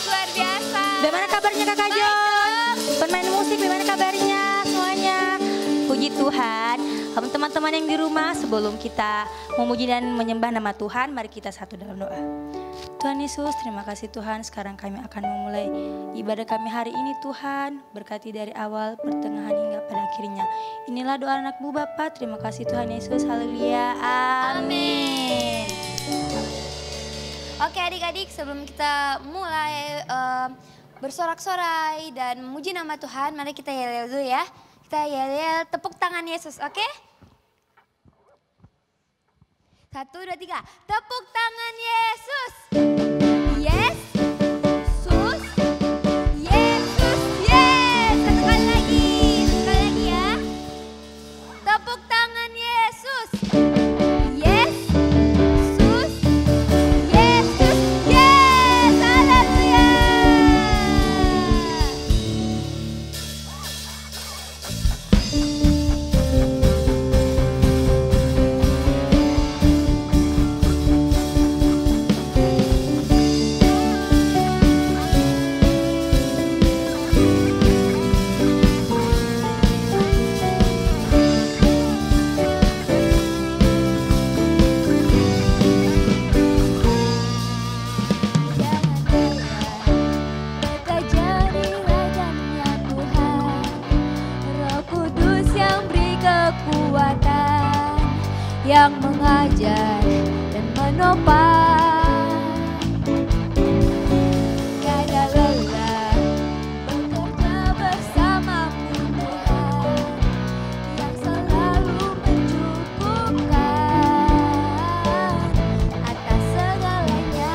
luar biasa. Bagaimana kabarnya Kakak John? Pemain musik, bagaimana kabarnya semuanya? Puji Tuhan. Teman-teman yang di rumah, sebelum kita memuji dan menyembah nama Tuhan, mari kita satu dalam doa. Tuhan Yesus, terima kasih Tuhan. Sekarang kami akan memulai ibadah kami hari ini Tuhan. Berkati dari awal, pertengahan hingga pada akhirnya. Inilah doa anak-Mu Bapa. Terima kasih Tuhan Yesus. Haleluya. Amin. Oke adik-adik, sebelum kita mulai bersorak-sorai dan memuji nama Tuhan, mari kita yel-yel dulu ya. Kita yel-yel tepuk tangan Yesus, oke? 1, 2, 3, tepuk tangan Yesus. Yes, sus, Yesus, yes. Satu kali lagi ya. Tepuk tangan Yesus. Yes, sus, Yesus, yes. Haleluya. Yang mengajar dan menopang, tiada lelah bekerja bersamamu Tuhan, yang selalu mencukupkan atas segalanya.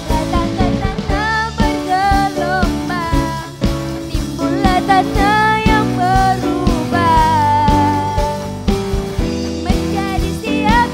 Tanah bergelombang, timbullah tanah yang berubah menjadi siap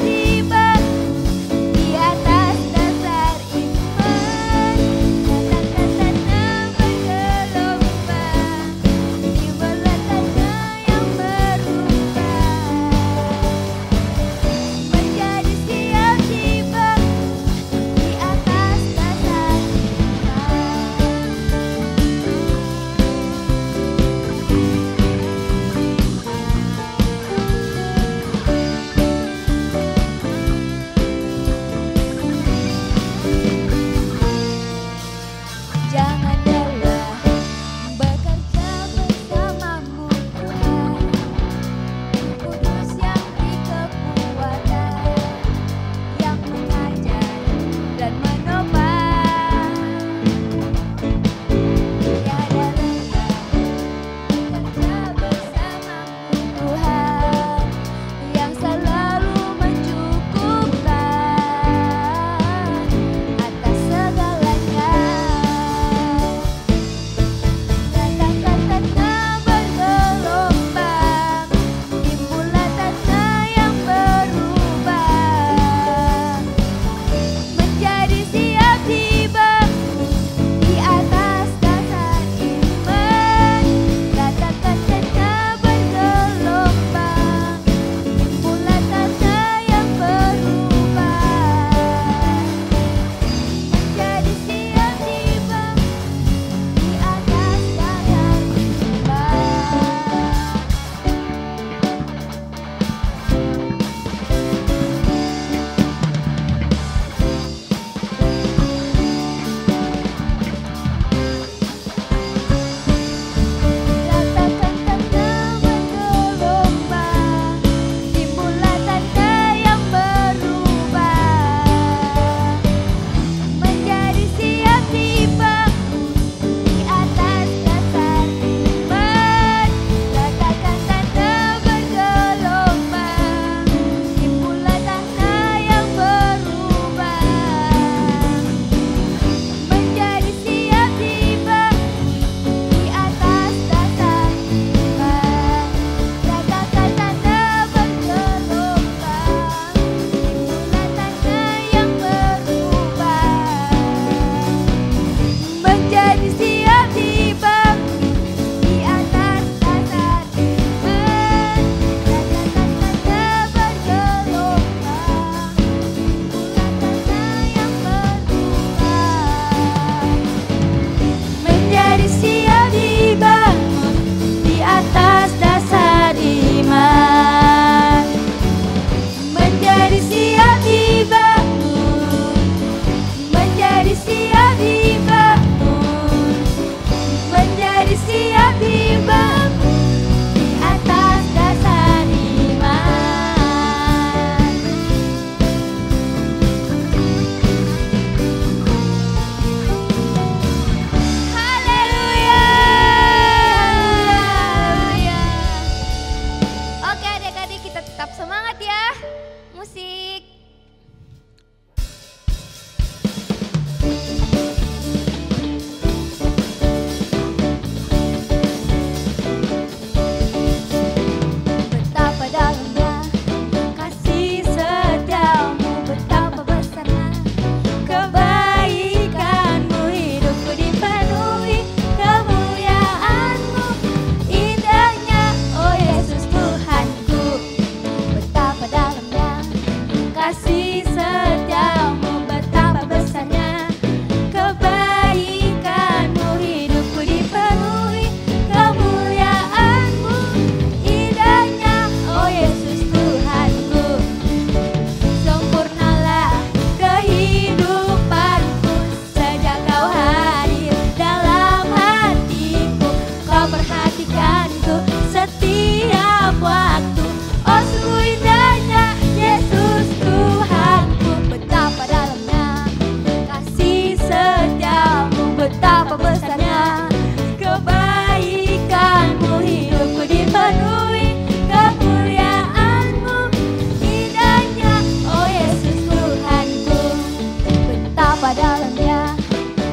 betapa dalamnya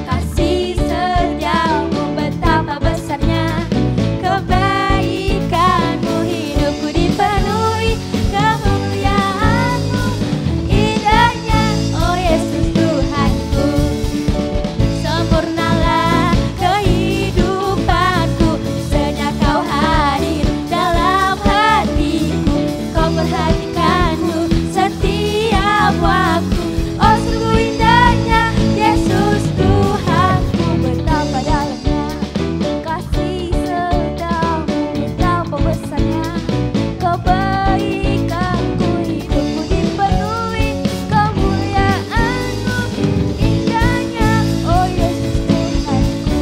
kasih setiamu, betapa besarnya kebaikanmu, hidupku dipenuhi kemuliaanmu, indahnya oh Yesus Tuhanku. Sempurnalah kehidupanku sejak kau hadir dalam hatiku, kau perhatikanku setiap waktu. Oh sungguh indahnya Yesus Tuhanku, betapa dalamnya kasih setiamu, betapa besarnya kebaikanku, hidupku dipenuhi kemuliaanmu, indahnya oh Yesus Tuhanku.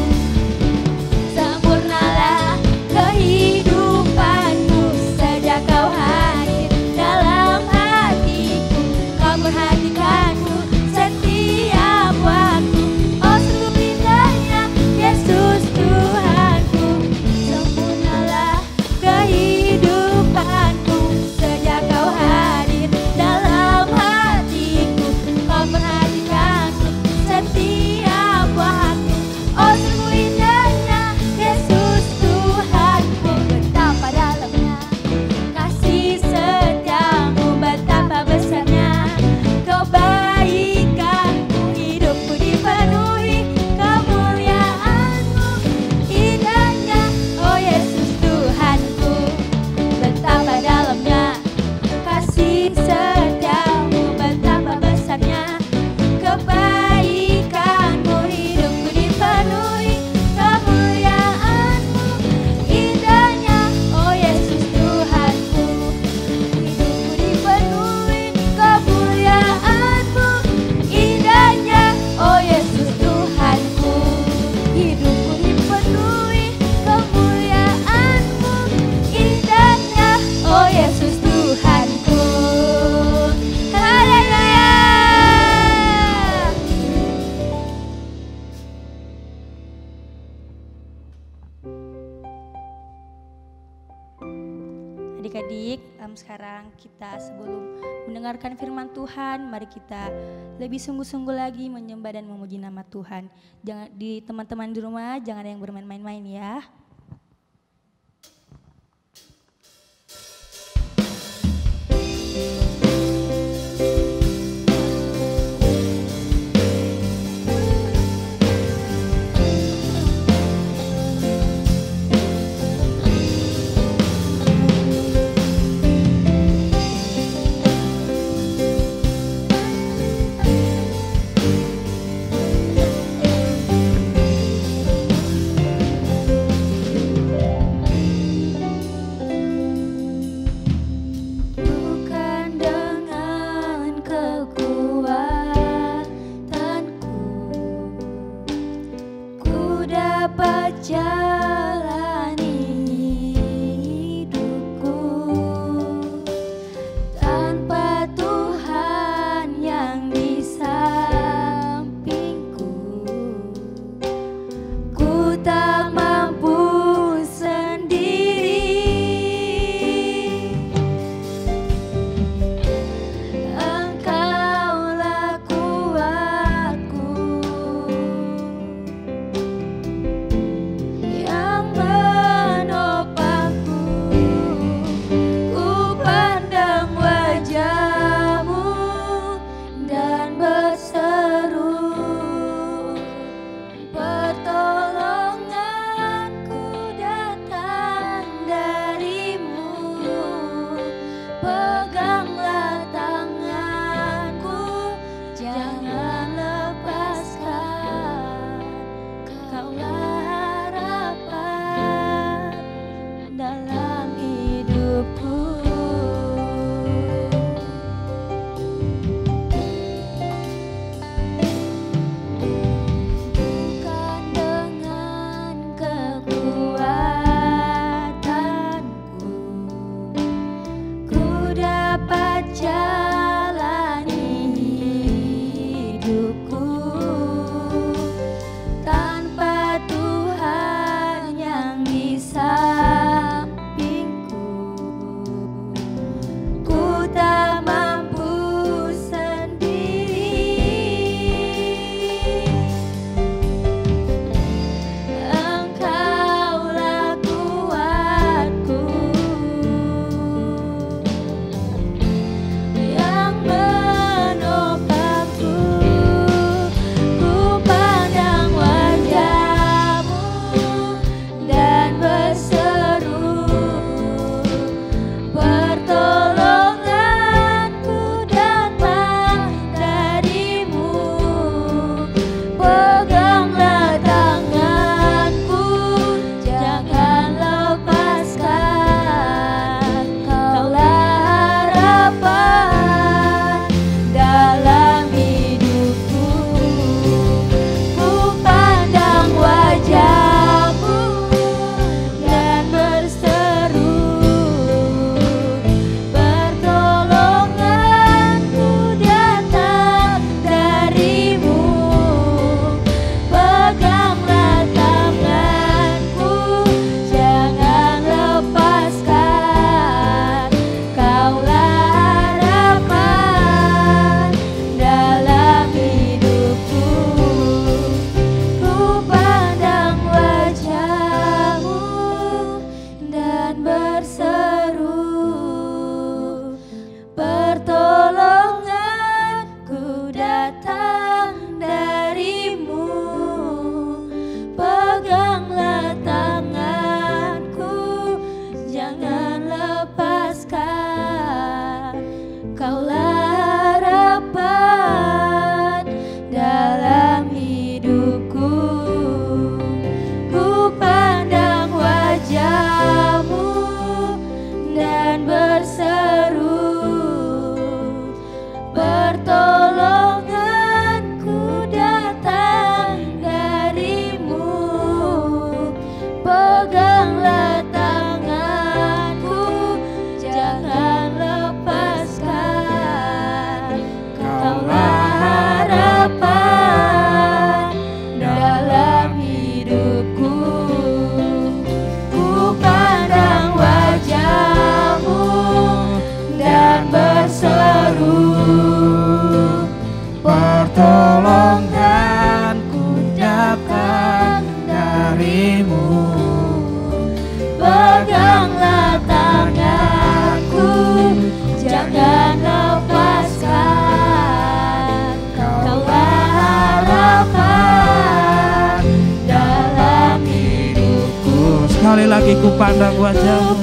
Sempurnalah kehidupanku sejak kau hadir dalam hatiku, kau perhatikanku setiap waktu. Oh sungguh indahnya Yesus Tuhanku. Sempurnalah kehidupanku sejak kau hadir dalam hatiku, kau perhatikanku setiap waktu. Oh sungguh indahnya Yesus Tuhanku, betapa dalamnya kasih setiamu, betapa besarnya kebaikanmu, hidupku dipenuhi kemuliaanmu, indahnya oh Yesus Tuhanku, betapa dalamnya kasih setiamu, betapa besarnya kebaikanmu, hidupku dipenuhi kemuliaanmu, indahnya oh Yesus Tuhanku, hidupku dipenuhi kemuliaanmu, indahnya oh Yesus Tuhanku, hidupku dipenuhi kemuliaanmu, indahnya oh Yesus Tuhanku. Haleluya. Adik-adik, sekarang kita sebelum mendengarkan firman Tuhan, mari kita lebih sungguh-sungguh lagi menyembah dan memuji nama Tuhan. Jangan di teman-teman di rumah, jangan ada yang bermain-main ya. Bukan Sekali lagi ku pandang wajahmu.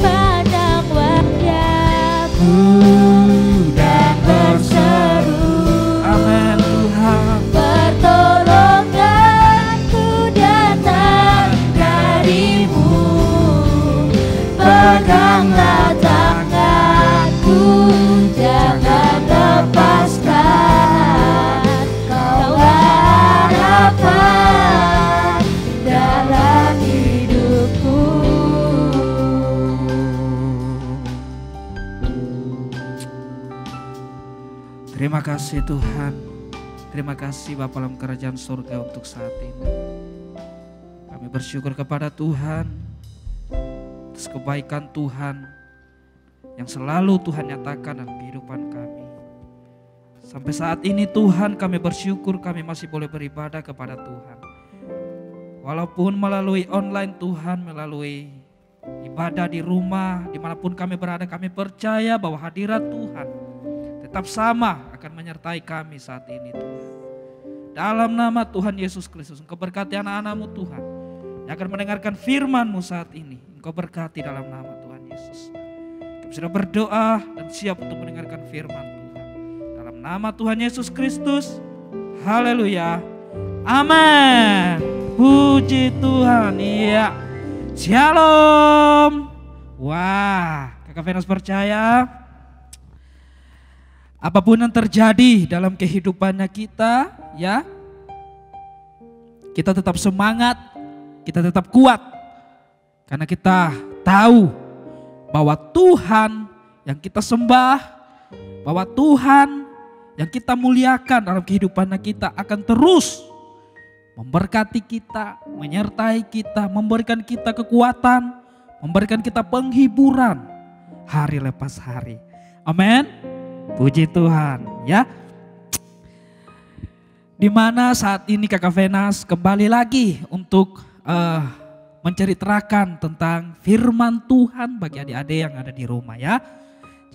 Dan berseru. Amin Tuhan. Pertolonganku datang darimu. Peganglah tanganku, jangan lepaskan. Kaulah harapan dalam hidupku. Terima kasih Tuhan. Terima kasih Bapa dalam kerajaan surga untuk saat ini. Kami bersyukur kepada Tuhan atas kebaikan Tuhan yang selalu Tuhan nyatakan dalam kehidupan kami. Sampai saat ini Tuhan kami bersyukur kami masih boleh beribadah kepada Tuhan. Walaupun melalui online Tuhan, melalui ibadah di rumah, dimanapun kami berada, kami percaya bahwa hadirat Tuhan tetap sama akan menyertai kami saat ini Tuhan. Dalam nama Tuhan Yesus Kristus, Engkau berkati anak-anak-Mu Tuhan yang akan mendengarkan firman-Mu saat ini. Engkau berkati dalam nama Tuhan Yesus. Kami sudah berdoa dan siap untuk mendengarkan firman Tuhan. Dalam nama Tuhan Yesus Kristus, haleluya, amin. Puji Tuhan, iya. Shalom. Wah, Kakak Venus percaya apapun yang terjadi dalam kehidupannya kita, ya, kita tetap semangat, kita tetap kuat. Karena kita tahu bahwa Tuhan yang kita sembah, bahwa Tuhan yang kita muliakan dalam kehidupan kita akan terus memberkati kita, menyertai kita, memberikan kita kekuatan, memberikan kita penghiburan hari lepas hari. Amin. Puji Tuhan, ya. Dimana saat ini Kakak Venus kembali lagi untuk menceritakan tentang firman Tuhan bagi adik-adik yang ada di rumah, ya.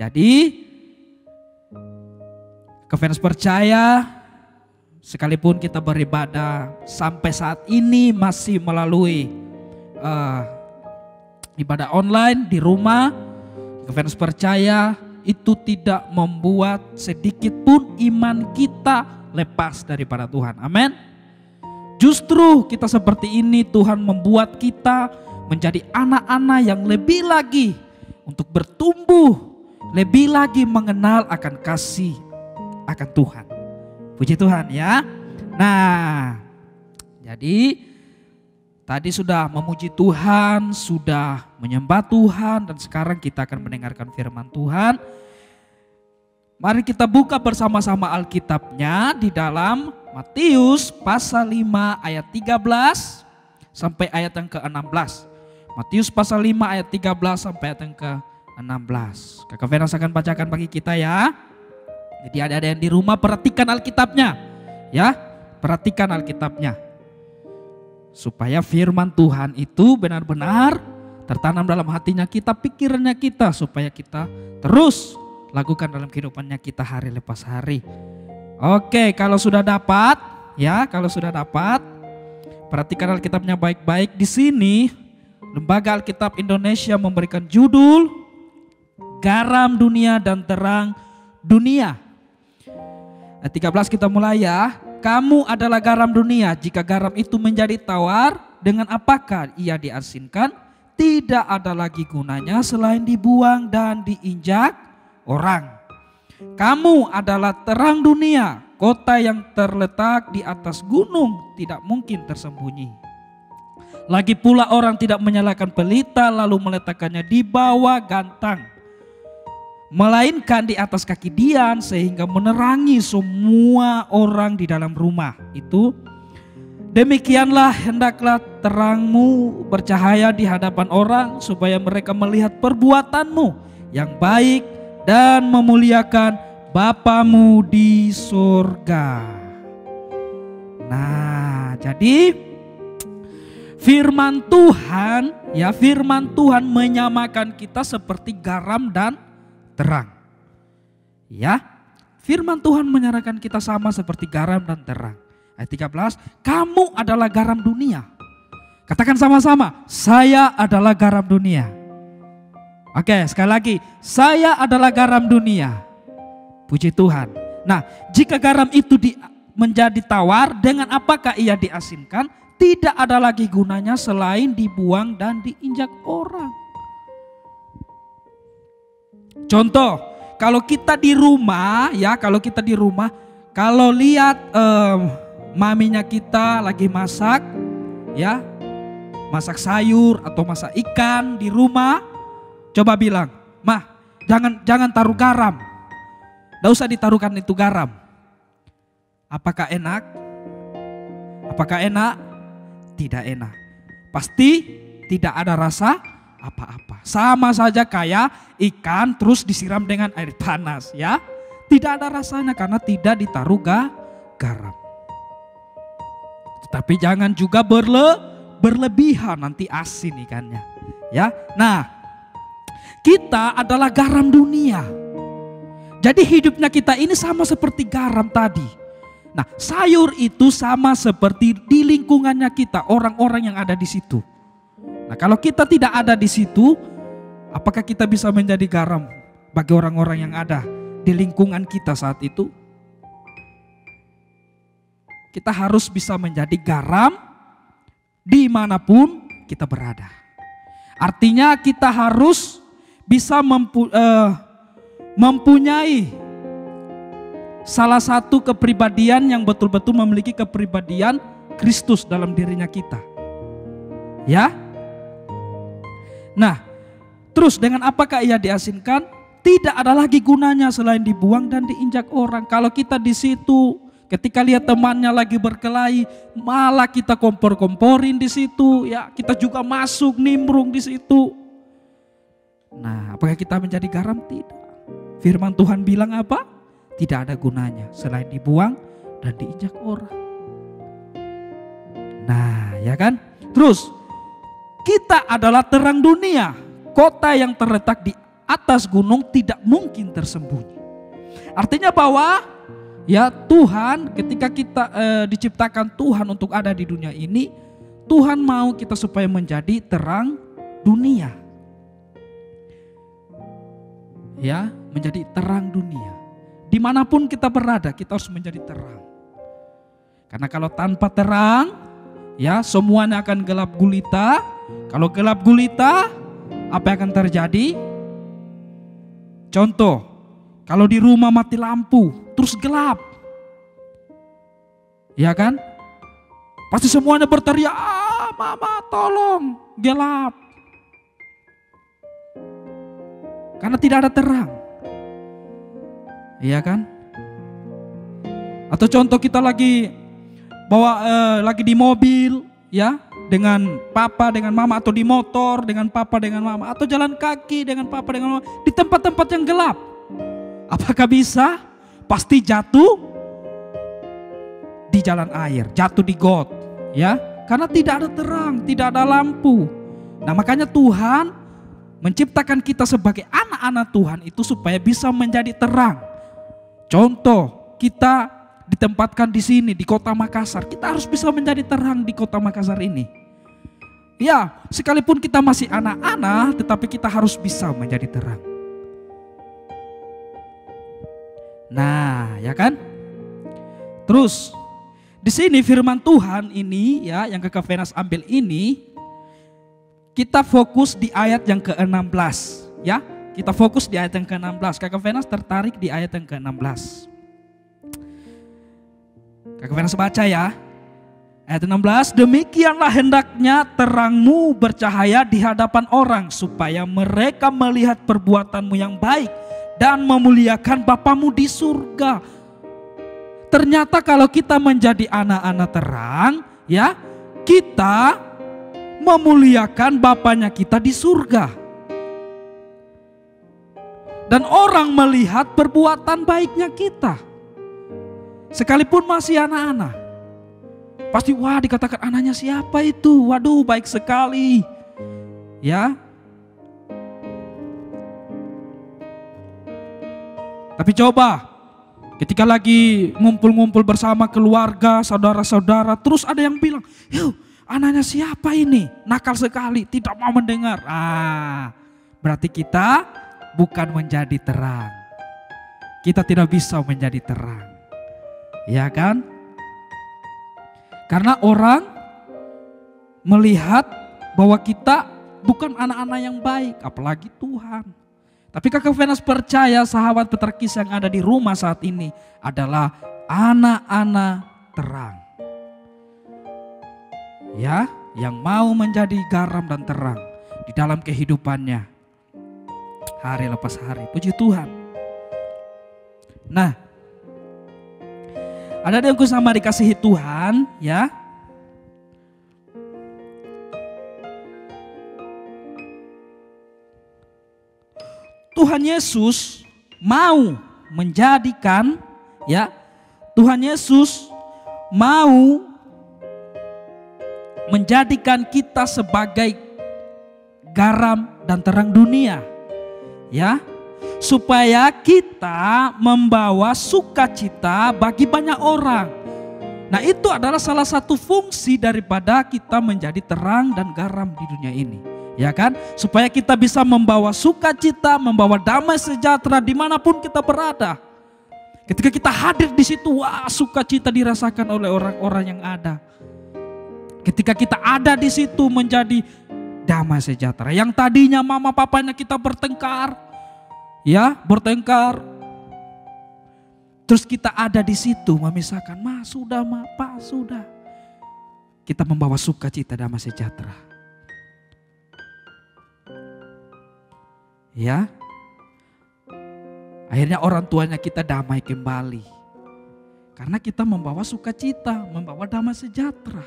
Jadi Kakak Venus percaya sekalipun kita beribadah sampai saat ini masih melalui ibadah online di rumah, Kakak Venus percaya itu tidak membuat sedikit pun iman kita lepas daripada Tuhan. Amin. Justru kita seperti ini Tuhan membuat kita menjadi anak-anak yang lebih lagi untuk bertumbuh, lebih lagi mengenal akan kasih akan Tuhan. Puji Tuhan, ya. Nah, jadi tadi sudah memuji Tuhan, sudah menyembah Tuhan, dan sekarang kita akan mendengarkan firman Tuhan. Mari kita buka bersama-sama Alkitabnya di dalam Matius pasal 5 ayat 13 sampai ayat yang ke-16. Matius pasal 5 ayat 13 sampai ayat yang ke-16. Kakak Venus akan bacakan bagi kita, ya. Jadi ada yang di rumah perhatikan Alkitabnya, ya. Perhatikan Alkitabnya. Supaya firman Tuhan itu benar-benar tertanam dalam hatinya kita, pikirannya kita, supaya kita terus lakukan dalam kehidupannya kita hari lepas hari. Oke, kalau sudah dapat, ya, kalau sudah dapat, perhatikan Alkitabnya baik-baik. Di sini Lembaga Alkitab Indonesia memberikan judul Garam Dunia dan Terang Dunia. Ayat 13 kita mulai, ya. Kamu adalah garam dunia. Jika garam itu menjadi tawar, dengan apakah ia diasinkan? Tidak ada lagi gunanya selain dibuang dan diinjak orang. Kamu adalah terang dunia. Kota yang terletak di atas gunung tidak mungkin tersembunyi. Lagi pula orang tidak menyalakan pelita lalu meletakkannya di bawah gantang, melainkan di atas kaki dian sehingga menerangi semua orang di dalam rumah itu. Demikianlah hendaklah terangmu bercahaya di hadapan orang supaya mereka melihat perbuatanmu yang baik dan memuliakan Bapamu di surga. Nah, jadi firman Tuhan, ya, firman Tuhan menyamakan kita seperti garam dan terang. Ya, firman Tuhan menyatakan kita sama seperti garam dan terang. Ayat 13, kamu adalah garam dunia. Katakan sama-sama, saya adalah garam dunia. Oke, sekali lagi, saya adalah garam dunia. Puji Tuhan. Nah, jika garam itu menjadi tawar, dengan apakah ia diasinkan? Tidak ada lagi gunanya selain dibuang dan diinjak orang. Contoh, kalau kita di rumah, kalau lihat maminya kita lagi masak, ya, masak sayur atau masak ikan di rumah, coba bilang, "Mah, jangan taruh garam. Tidak usah ditaruhkan itu garam." Apakah enak? Apakah enak? Tidak enak. Pasti tidak ada rasa apa-apa. Sama saja kayak ikan terus disiram dengan air panas, ya. Tidak ada rasanya karena tidak ditaruh garam. Tetapi jangan juga berlebihan, nanti asin ikannya, ya. Nah, kita adalah garam dunia. Jadi hidupnya kita ini sama seperti garam tadi. Nah, sayur itu sama seperti di lingkungannya kita, orang-orang yang ada di situ. Nah, kalau kita tidak ada di situ, apakah kita bisa menjadi garam bagi orang-orang yang ada di lingkungan kita saat itu? Kita harus bisa menjadi garam dimanapun kita berada. Artinya kita harus bisa mempunyai salah satu kepribadian yang betul-betul memiliki kepribadian Kristus dalam dirinya kita. Ya. Nah, terus dengan apakah ia diasinkan? Tidak ada lagi gunanya selain dibuang dan diinjak orang. Kalau kita di situ, ketika lihat temannya lagi berkelahi, malah kita kompor-komporin di situ, ya, kita juga masuk nimbrung di situ. Nah, apakah kita menjadi garam? Tidak. Firman Tuhan bilang apa? Tidak ada gunanya selain dibuang dan diinjak orang. Nah, ya kan? Terus, kita adalah terang dunia. Kota yang terletak di atas gunung tidak mungkin tersembunyi. Artinya bahwa ya Tuhan, ketika kita diciptakan Tuhan untuk ada di dunia ini, Tuhan mau kita supaya menjadi terang dunia. Ya, menjadi terang dunia. Dimanapun kita berada, kita harus menjadi terang. Karena kalau tanpa terang, ya semuanya akan gelap gulita. Kalau gelap gulita, apa yang akan terjadi? Contoh, kalau di rumah mati lampu, terus gelap. Ya kan? Pasti semuanya berteriak, "Ah, mama tolong, gelap." Karena tidak ada terang. Iya kan? Atau contoh kita lagi lagi di mobil, ya, dengan papa, dengan mama, atau di motor dengan papa, dengan mama, atau jalan kaki dengan papa, dengan mama, di tempat-tempat yang gelap. Apakah bisa? Pasti jatuh di jalan air, jatuh di got, ya, karena tidak ada terang, tidak ada lampu. Nah, makanya Tuhan menciptakan kita sebagai anak-anak Tuhan itu supaya bisa menjadi terang. Contoh, kita ditempatkan di sini di kota Makassar, kita harus bisa menjadi terang di kota Makassar ini. Ya, sekalipun kita masih anak-anak, tetapi kita harus bisa menjadi terang. Nah, ya kan? Terus di sini firman Tuhan ini, ya, yang Kakak Venas ambil ini, kita fokus di ayat yang ke-16, ya. Kita fokus di ayat yang ke-16. Kakak Venas tertarik di ayat yang ke-16. Kakak Venas baca ya. Ayat 16, "Demikianlah hendaknya terangmu bercahaya di hadapan orang, supaya mereka melihat perbuatanmu yang baik dan memuliakan Bapamu di surga." Ternyata kalau kita menjadi anak-anak terang, ya, kita memuliakan Bapanya kita di surga. Dan orang melihat perbuatan baiknya kita. Sekalipun masih anak-anak. Pasti wah dikatakan anaknya siapa itu? Waduh baik sekali. Ya. Tapi coba ketika lagi ngumpul-ngumpul bersama keluarga, saudara-saudara, terus ada yang bilang, "Yo, anaknya siapa ini? Nakal sekali, tidak mau mendengar. Berarti kita bukan menjadi terang. Kita tidak bisa menjadi terang. Ya kan? Karena orang melihat bahwa kita bukan anak-anak yang baik, apalagi Tuhan. Tapi Kakak Venas percaya sahabat Peterkis yang ada di rumah saat ini adalah anak-anak terang. Ya, yang mau menjadi garam dan terang di dalam kehidupannya. Hari lepas hari, puji Tuhan. Nah, ada yang sama dikasihi Tuhan, ya. Tuhan Yesus mau menjadikan, ya, Tuhan Yesus mau menjadikan kita sebagai garam dan terang dunia, ya, supaya kita membawa sukacita bagi banyak orang. Nah, itu adalah salah satu fungsi daripada kita menjadi terang dan garam di dunia ini. Ya kan, supaya kita bisa membawa sukacita, membawa damai sejahtera dimanapun kita berada. Ketika kita hadir di situ, wah, sukacita dirasakan oleh orang-orang yang ada. Ketika kita ada di situ menjadi damai sejahtera. Yang tadinya mama papanya kita bertengkar, ya, bertengkar. Terus kita ada di situ memisahkan, sudah, Pak, sudah. Kita membawa sukacita, damai sejahtera. Ya, akhirnya orang tuanya kita damai kembali. Karena kita membawa sukacita, membawa damai sejahtera.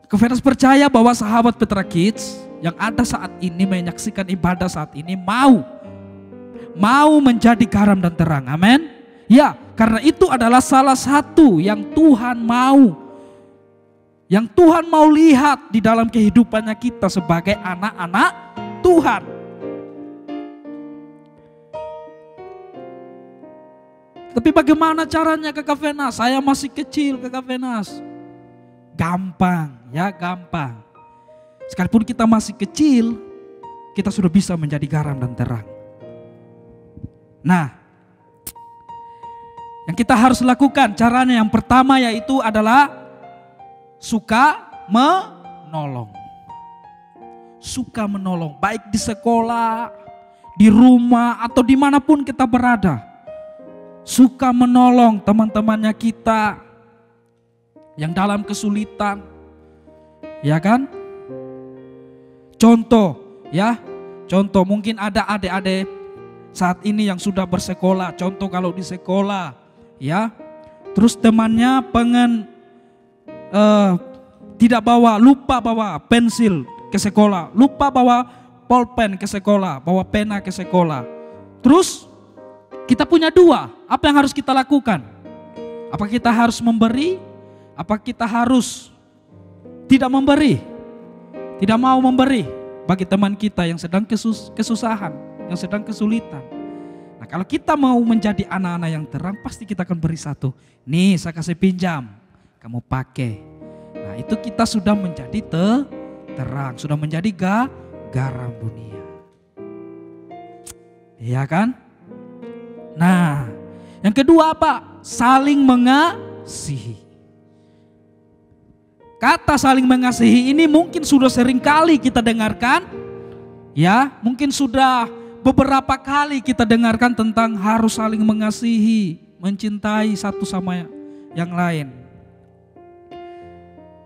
Venas percaya bahwa sahabat Petra Kids yang ada saat ini menyaksikan ibadah saat ini mau menjadi garam dan terang. Amin. Ya, karena itu adalah salah satu yang Tuhan mau. Yang Tuhan mau lihat di dalam kehidupannya kita sebagai anak-anak Tuhan. Tapi bagaimana caranya Kakak Venas? Saya masih kecil Kakak Venas. Gampang, ya, gampang. Sekalipun kita masih kecil, kita sudah bisa menjadi garam dan terang. Nah, yang kita harus lakukan caranya yang pertama yaitu adalah suka menolong. Suka menolong, baik di sekolah, di rumah, atau dimanapun kita berada. Suka menolong teman-temannya kita yang dalam kesulitan. Ya kan? Contoh, ya. Contoh, mungkin ada adik-adik saat ini yang sudah bersekolah. Contoh kalau di sekolah, ya. Terus temannya pengen lupa bawa pensil ke sekolah, lupa bawa pulpen ke sekolah, bawa pena ke sekolah. Terus kita punya dua, apa yang harus kita lakukan? Apa kita harus memberi? Apa kita harus tidak memberi? Tidak mau memberi bagi teman kita yang sedang kesusahan, yang sedang kesulitan. Nah, kalau kita mau menjadi anak-anak yang terang, pasti kita akan beri satu. Nih, saya kasih pinjam, kamu pakai. Nah, itu kita sudah menjadi terang, sudah menjadi garam dunia. Iya kan? Nah, yang kedua apa? Saling mengasihi. Kata saling mengasihi ini mungkin sudah sering kali kita dengarkan. Ya, mungkin sudah beberapa kali kita dengarkan tentang harus saling mengasihi, mencintai satu sama yang lain.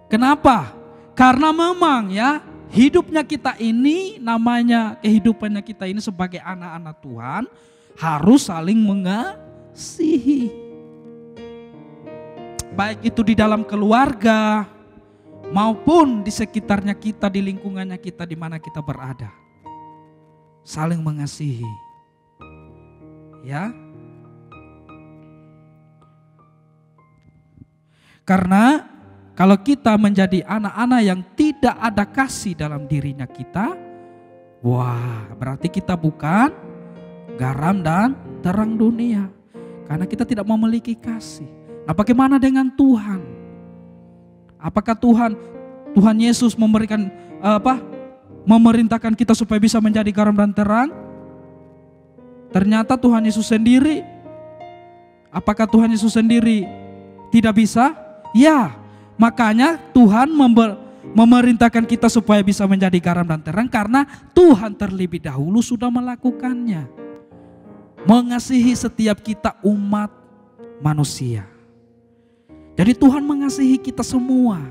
Kenapa? Karena memang ya hidupnya kita ini namanya kehidupannya kita ini sebagai anak-anak Tuhan harus saling mengasihi. Baik itu di dalam keluarga maupun di sekitarnya kita, di lingkungannya kita, di mana kita berada. Saling mengasihi. Ya. Karena kalau kita menjadi anak-anak yang tidak ada kasih dalam dirinya kita, wah, berarti kita bukan garam dan terang dunia. Karena kita tidak memiliki kasih. Nah, bagaimana dengan Tuhan? Apakah Tuhan Yesus memerintahkan kita supaya bisa menjadi garam dan terang? Ternyata Tuhan Yesus sendiri, apakah Tuhan Yesus sendiri tidak bisa? Ya, makanya Tuhan memerintahkan kita supaya bisa menjadi garam dan terang karena Tuhan terlebih dahulu sudah melakukannya. Mengasihi setiap kita umat manusia. Jadi Tuhan mengasihi kita semua.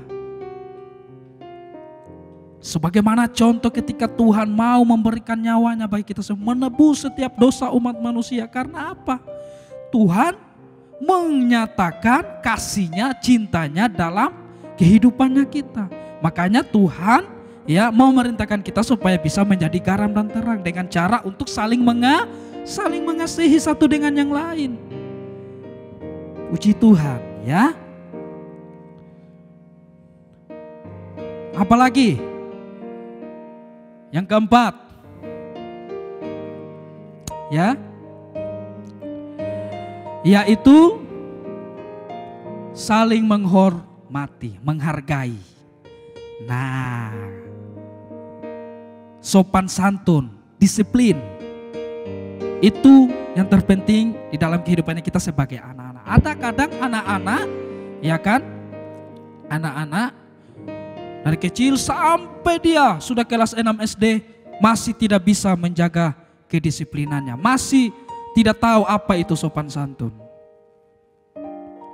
Sebagaimana contoh ketika Tuhan mau memberikan nyawanya bagi kita semua, menebus setiap dosa umat manusia. Karena apa? Tuhan menyatakan kasihnya, cintanya dalam kehidupannya kita. Makanya Tuhan memerintahkan kita supaya bisa menjadi garam dan terang dengan cara untuk saling mengasihi satu dengan yang lain. Puji Tuhan ya. Apalagi? Yang keempat, yaitu saling menghormati, menghargai. Nah, sopan santun, disiplin, itu yang terpenting di dalam kehidupannya kita sebagai anak-anak. Ada kadang anak-anak, anak-anak dari kecil sampai dia sudah kelas 6 SD masih tidak bisa menjaga kedisiplinannya. Masih tidak tahu apa itu sopan santun.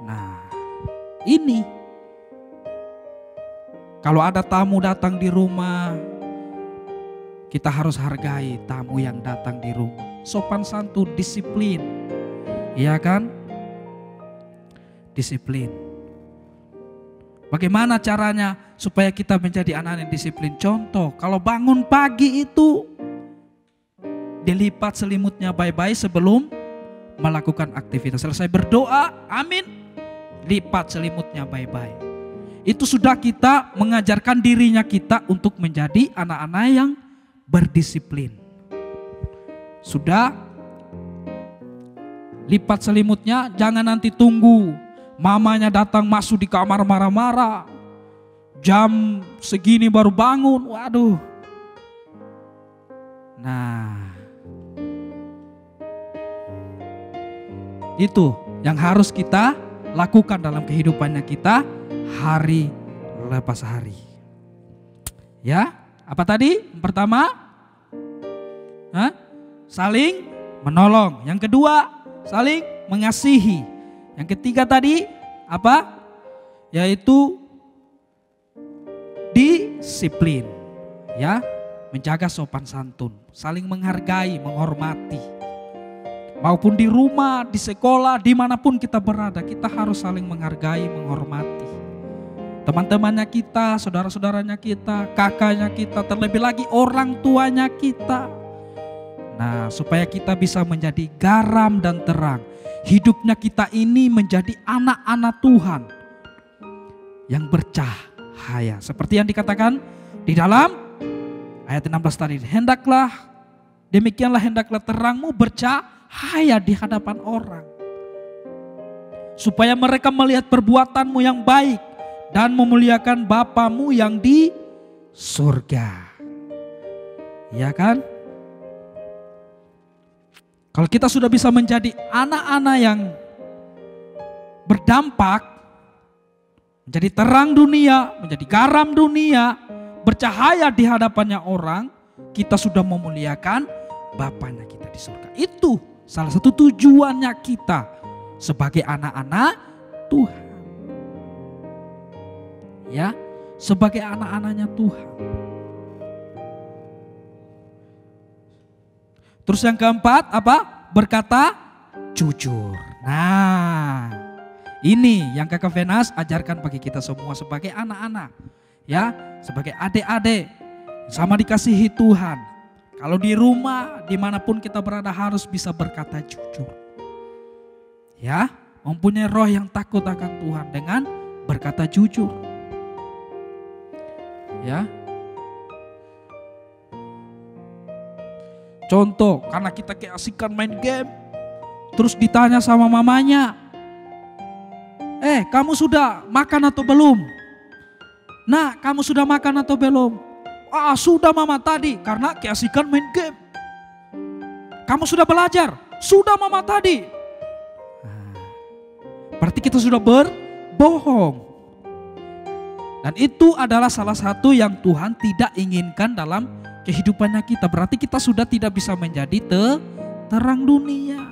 Nah, ini kalau ada tamu datang di rumah, kita harus hargai tamu yang datang di rumah. Sopan santun, disiplin. Iya kan? Disiplin. Bagaimana caranya supaya kita menjadi anak yang disiplin? Contoh, kalau bangun pagi itu dilipat selimutnya baik-baik sebelum melakukan aktivitas. Selesai berdoa, amin, lipat selimutnya baik-baik. Itu sudah kita mengajarkan dirinya kita untuk menjadi anak-anak yang berdisiplin. Sudah lipat selimutnya, jangan nanti tunggu mamanya datang masuk di kamar marah-marah. Jam segini baru bangun, waduh. Nah, itu yang harus kita lakukan dalam kehidupannya kita hari lepas hari. Ya, apa tadi? Pertama, saling menolong. Yang kedua, saling mengasihi. Yang ketiga tadi apa? Yaitu disiplin. Ya, menjaga sopan santun, saling menghargai, menghormati. Maupun di rumah, di sekolah, dimanapun kita berada, kita harus saling menghargai, menghormati. Teman-temannya kita, saudara-saudaranya kita, kakaknya kita, terlebih lagi orang tuanya kita. Nah, supaya kita bisa menjadi garam dan terang. Hidupnya kita ini menjadi anak-anak Tuhan yang bercahaya. Seperti yang dikatakan di dalam ayat 16 tadi. Demikianlah hendaklah terangmu bercahaya di hadapan orang. Supaya mereka melihat perbuatanmu yang baik dan memuliakan Bapamu yang di surga. Ya kan? Kalau kita sudah bisa menjadi anak-anak yang berdampak, menjadi terang dunia, menjadi garam dunia, bercahaya di hadapannya orang, kita sudah memuliakan Bapanya kita di surga. Itu salah satu tujuannya kita sebagai anak-anak Tuhan. Ya, sebagai anak-anaknya Tuhan. Terus yang keempat apa? Berkata jujur. Nah, ini yang Kakak Venas ajarkan bagi kita semua sebagai anak-anak. Ya, sebagai adik-adik sama dikasihi Tuhan. Kalau di rumah, dimanapun kita berada harus bisa berkata jujur. Ya, mempunyai roh yang takut akan Tuhan dengan berkata jujur. Ya. Contoh, karena kita keasikan main game, terus ditanya sama mamanya, Kamu sudah makan atau belum? Nah, kamu sudah makan atau belum? Sudah mama tadi, karena keasikan main game. Kamu sudah belajar? Sudah mama tadi. Berarti kita sudah berbohong. Dan itu adalah salah satu yang Tuhan tidak inginkan dalam kehidupannya kita. Berarti kita sudah tidak bisa menjadi terang dunia.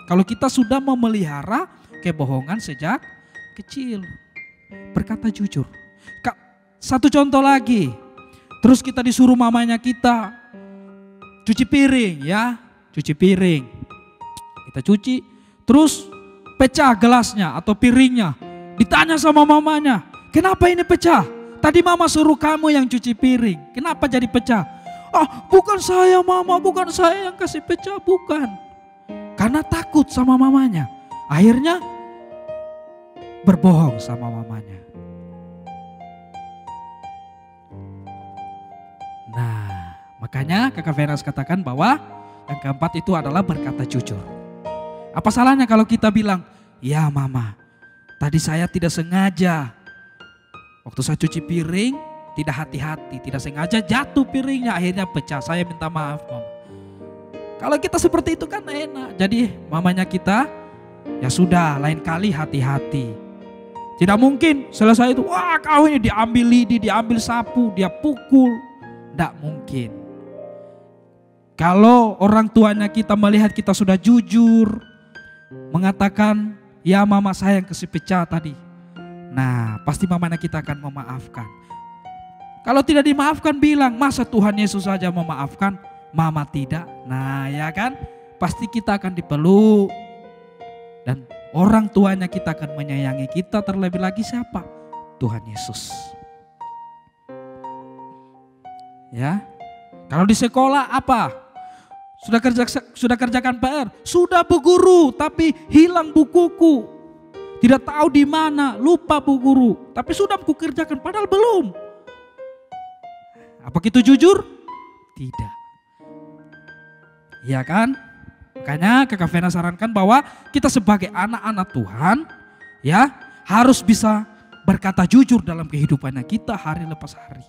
Kalau kita sudah memelihara kebohongan sejak kecil. Berkata jujur. Satu contoh lagi. Terus kita disuruh mamanya kita cuci piring ya. Cuci piring. Kita cuci. Terus pecah gelasnya atau piringnya. Ditanya sama mamanya. Kenapa ini pecah? Tadi mama suruh kamu yang cuci piring. Kenapa jadi pecah? Bukan saya mama. Bukan saya yang kasih pecah. Bukan. Karena takut sama mamanya. Akhirnya berbohong sama mamanya. Nah, makanya Kakak Venas katakan bahwa yang keempat itu adalah berkata jujur. Apa salahnya kalau kita bilang, ya mama, tadi saya tidak sengaja. Waktu saya cuci piring, tidak hati-hati, tidak sengaja jatuh piringnya, akhirnya pecah. Saya minta maaf mama. Kalau kita seperti itu kan enak. Jadi mamanya kita, ya sudah lain kali hati-hati. Tidak mungkin selesai itu, kau ini diambil lidi, diambil sapu, dia pukul. Tidak mungkin. Kalau orang tuanya kita melihat kita sudah jujur, mengatakan, ya mama saya yang kasih pecah tadi. Nah, pasti mamanya kita akan memaafkan. Kalau tidak dimaafkan bilang, masa Tuhan Yesus saja memaafkan, mama tidak. Nah ya kan, pasti kita akan dipeluk. Dan orang tuanya kita akan menyayangi kita, terlebih lagi siapa? Tuhan Yesus. Ya, kalau di sekolah apa? Sudah kerjakan PR, sudah Bu Guru, tapi hilang bukuku. Tidak tahu di mana, lupa Bu Guru. Tapi sudah aku kerjakan, padahal belum. Apa itu jujur? Tidak. Iya kan? Makanya Kakak Vena sarankan bahwa kita sebagai anak-anak Tuhan, ya harus bisa berkata jujur dalam kehidupannya kita hari lepas hari.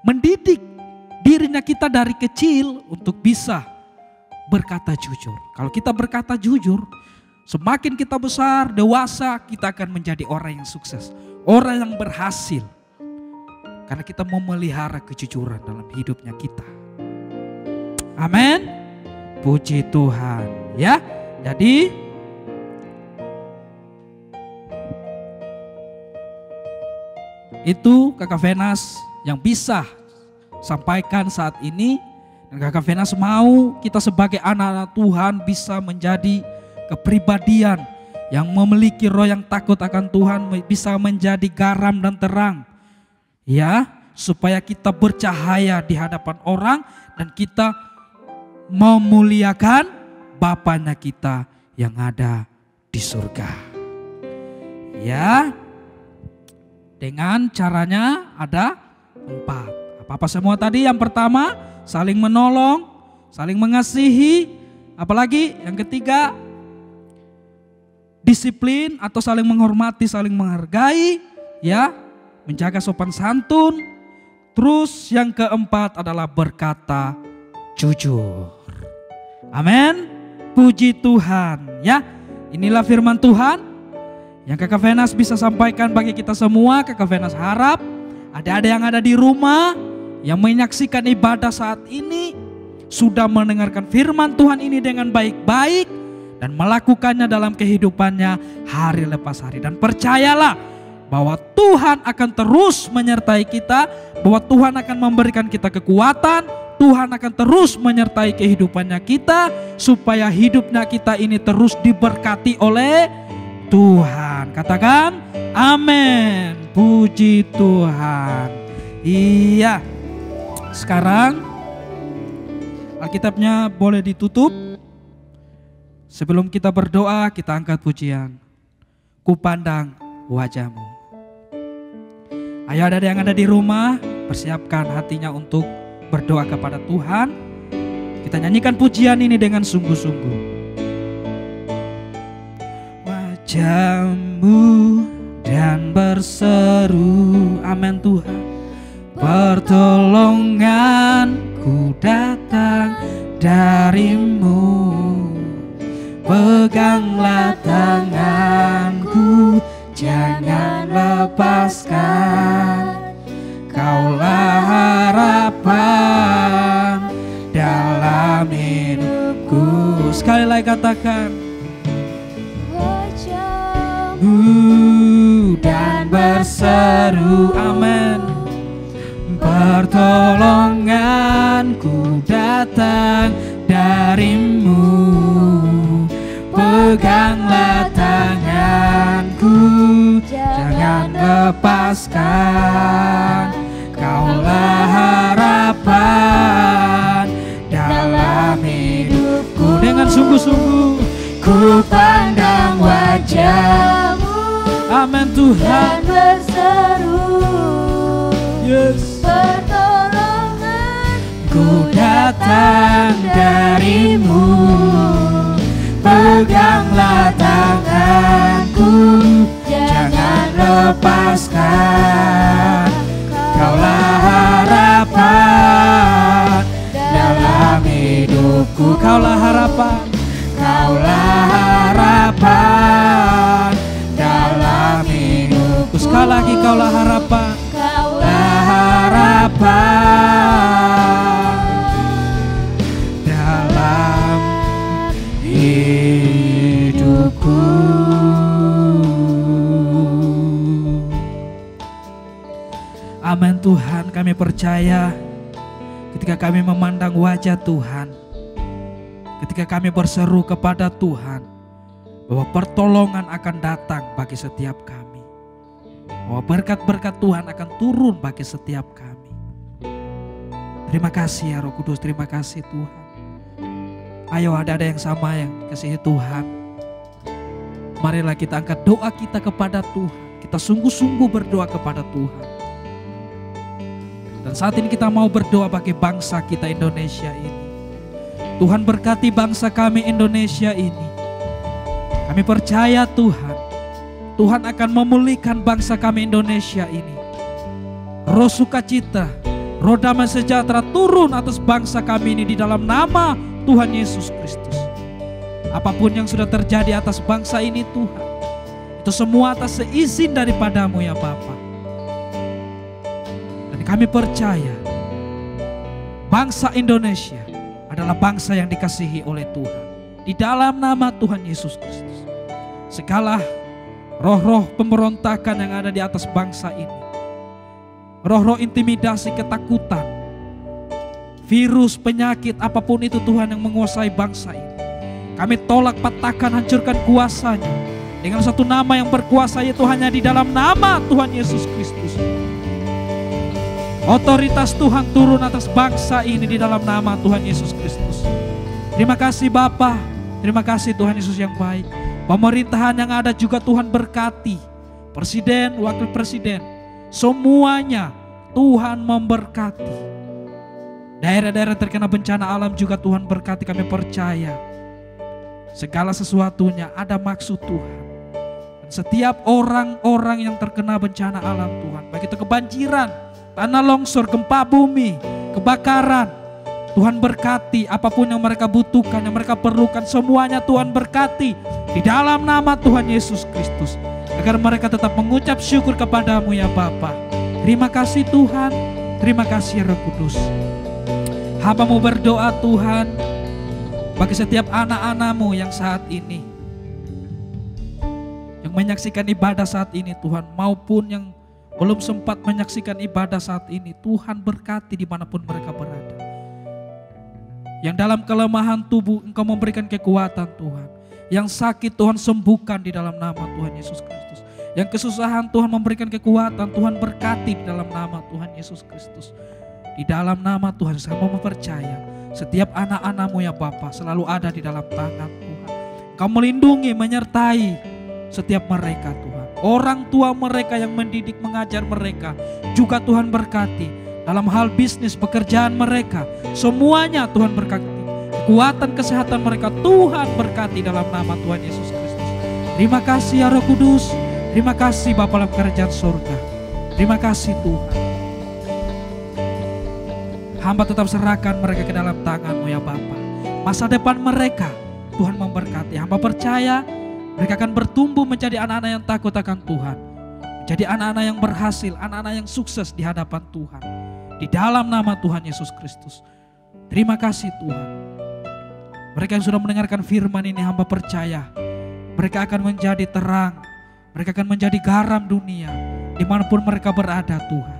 Mendidik dirinya kita dari kecil untuk bisa berkata jujur. Kalau kita berkata jujur, semakin kita besar, dewasa, kita akan menjadi orang yang sukses. Orang yang berhasil. Karena kita memelihara kejujuran dalam hidupnya kita. Amin. Puji Tuhan. Ya, jadi itu Kakak Venas yang bisa sampaikan saat ini. Dan Kakak Venas mau kita sebagai anak-anak Tuhan bisa menjadi kepribadian yang memiliki roh yang takut akan Tuhan, bisa menjadi garam dan terang. Ya, supaya kita bercahaya di hadapan orang dan kita memuliakan Bapanya kita yang ada di surga. Ya, dengan caranya ada 4. Apa-apa semua tadi? Yang pertama, saling menolong, saling mengasihi. Apalagi yang ketiga, disiplin atau saling menghormati, saling menghargai, ya, menjaga sopan santun. Terus yang keempat adalah berkata jujur. Amin. Puji Tuhan, ya. Inilah firman Tuhan yang Kakak Venas bisa sampaikan bagi kita semua. Kakak Venas harap ada yang ada di rumah yang menyaksikan ibadah saat ini sudah mendengarkan firman Tuhan ini dengan baik-baik dan melakukannya dalam kehidupannya hari lepas hari. Dan percayalah bahwa Tuhan akan terus menyertai kita, bahwa Tuhan akan memberikan kita kekuatan, Tuhan akan terus menyertai kehidupannya kita supaya hidupnya kita ini terus diberkati oleh Tuhan. Katakan amin. Puji Tuhan. Iya. Sekarang Alkitabnya boleh ditutup. Sebelum kita berdoa, kita angkat pujian. Kupandang wajahmu. Ayo ada yang ada di rumah, persiapkan hatinya untuk berdoa kepada Tuhan. Kita nyanyikan pujian ini dengan sungguh-sungguh. Wajahmu berseru. Amin Tuhan. Pertolonganku datang darimu, peganglah tanganku, jangan lepaskan. Kaulah harapan dalam hidupku. Sekali lagi katakan, dan berseru. Amin. Pertolonganku datang darimu, peganglah tanganku, jangan lepaskan. Kaulah harapan dalam hidupku. Dengan sungguh-sungguh ku pandang wajah-Mu. Amin Tuhan. Dan berseru, Yes. pertolonganku Datang darimu, peganglah tanganku, jangan lepaskan. Kaulah harapan dalam hidupku. Kaulah harapan, kaulah harapan dalam hidupku. Sekali lagi, kaulah harapan, kaulah harapan dalam hidupku. Amin Tuhan, kami percaya ketika kami memandang wajah Tuhan, ketika kami berseru kepada Tuhan, bahwa pertolongan akan datang bagi setiap kami, bahwa berkat-berkat Tuhan akan turun bagi setiap kami. Terima kasih ya Roh Kudus, terima kasih Tuhan. Ayo, ada yang sama yang kasih Tuhan. Marilah kita angkat doa kita kepada Tuhan. Kita sungguh-sungguh berdoa kepada Tuhan. Dan saat ini kita mau berdoa bagi bangsa kita Indonesia ini. Tuhan berkati bangsa kami Indonesia ini. Kami percaya Tuhan, Tuhan akan memulihkan bangsa kami Indonesia ini. Roh sukacita, roh damai sejahtera turun atas bangsa kami ini di dalam nama Tuhan Yesus Kristus. Apapun yang sudah terjadi atas bangsa ini Tuhan, itu semua atas seizin daripada-Mu ya Bapa. Dan kami percaya bangsa Indonesia adalah bangsa yang dikasihi oleh Tuhan. Di dalam nama Tuhan Yesus Kristus, segala roh-roh pemberontakan yang ada di atas bangsa ini, roh-roh intimidasi, ketakutan, virus, penyakit, apapun itu Tuhan yang menguasai bangsa ini, kami tolak, patahkan, hancurkan kuasanya dengan satu nama yang berkuasa, yaitu hanya di dalam nama Tuhan Yesus Kristus. Otoritas Tuhan turun atas bangsa ini di dalam nama Tuhan Yesus Kristus. Terima kasih Bapa, terima kasih Tuhan Yesus yang baik. Pemerintahan yang ada juga Tuhan berkati, presiden, wakil presiden, semuanya Tuhan memberkati. Daerah-daerah terkena bencana alam juga Tuhan berkati. Kami percaya segala sesuatunya ada maksud Tuhan. Dan setiap orang-orang yang terkena bencana alam Tuhan, baik itu kebanjiran, tanah longsor, gempa bumi, kebakaran, Tuhan berkati. Apapun yang mereka butuhkan, yang mereka perlukan, semuanya Tuhan berkati di dalam nama Tuhan Yesus Kristus, agar mereka tetap mengucap syukur kepada-Mu ya Bapa. Terima kasih Tuhan, terima kasih Roh Kudus. Hamba-Mu berdoa Tuhan bagi setiap anak-anak-Mu yang saat ini, yang menyaksikan ibadah saat ini Tuhan, maupun yang belum sempat menyaksikan ibadah saat ini. Tuhan berkati dimanapun mereka berada. Yang dalam kelemahan tubuh Engkau memberikan kekuatan Tuhan. Yang sakit Tuhan sembuhkan di dalam nama Tuhan Yesus Kristus. Yang kesusahan Tuhan memberikan kekuatan, Tuhan berkati di dalam nama Tuhan Yesus Kristus. Di dalam nama Tuhan saya mau mempercaya setiap anak-anak-Mu ya Bapa selalu ada di dalam tangan Tuhan. Engkau melindungi, menyertai setiap mereka Tuhan. Orang tua mereka yang mendidik, mengajar mereka juga Tuhan berkati. Dalam hal bisnis, pekerjaan mereka, semuanya Tuhan berkati. Kekuatan kesehatan mereka Tuhan berkati dalam nama Tuhan Yesus Kristus. Terima kasih ya Roh Kudus. Terima kasih Bapa dalam kerajaan surga. Terima kasih Tuhan. Hamba tetap serahkan mereka ke dalam tangan-Mu ya Bapa. Masa depan mereka Tuhan memberkati. Hamba percaya mereka akan bertumbuh menjadi anak-anak yang takut akan Tuhan. Menjadi anak-anak yang berhasil, anak-anak yang sukses di hadapan Tuhan. Di dalam nama Tuhan Yesus Kristus. Terima kasih Tuhan. Mereka yang sudah mendengarkan firman ini hamba percaya. Mereka akan menjadi terang. Mereka akan menjadi garam dunia. Dimanapun mereka berada Tuhan.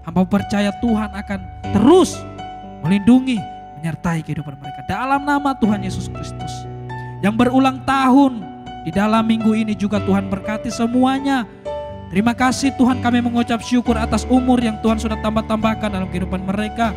Hamba percaya Tuhan akan terus melindungi, menyertai kehidupan mereka. Dalam nama Tuhan Yesus Kristus. Yang berulang tahun di dalam minggu ini juga Tuhan berkati semuanya. Terima kasih Tuhan, kami mengucap syukur atas umur yang Tuhan sudah tambah-tambahkan dalam kehidupan mereka.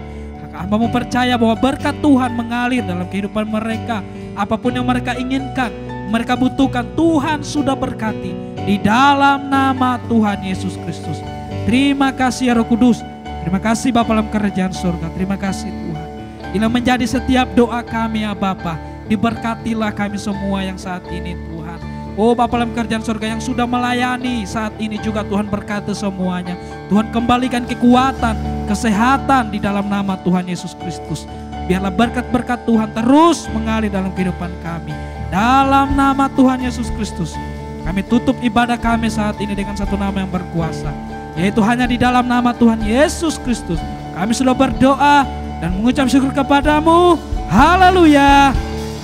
Hamba mau percaya bahwa berkat Tuhan mengalir dalam kehidupan mereka. Apapun yang mereka inginkan, mereka butuhkan, Tuhan sudah berkati. Di dalam nama Tuhan Yesus Kristus. Terima kasih ya Roh Kudus. Terima kasih Bapa dalam kerajaan surga. Terima kasih Tuhan. Inilah menjadi setiap doa kami ya Bapa. Diberkatilah kami semua yang saat ini Tuhan. Oh Bapa dalam kerajaan surga yang sudah melayani saat ini juga Tuhan berkati semuanya. Tuhan kembalikan kekuatan, kesehatan di dalam nama Tuhan Yesus Kristus. Biarlah berkat-berkat Tuhan terus mengalir dalam kehidupan kami. Dalam nama Tuhan Yesus Kristus. Kami tutup ibadah kami saat ini dengan satu nama yang berkuasa. Yaitu hanya di dalam nama Tuhan Yesus Kristus. Kami sudah berdoa dan mengucap syukur kepadamu. Haleluya.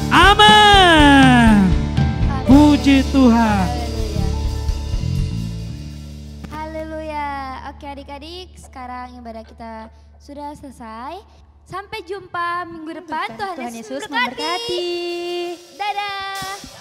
Amin. Puji Tuhan. Haleluya. Oke adik-adik, sekarang ibadah kita sudah selesai. Sampai jumpa minggu depan. Tuhan Yesus memberkati. Dadah.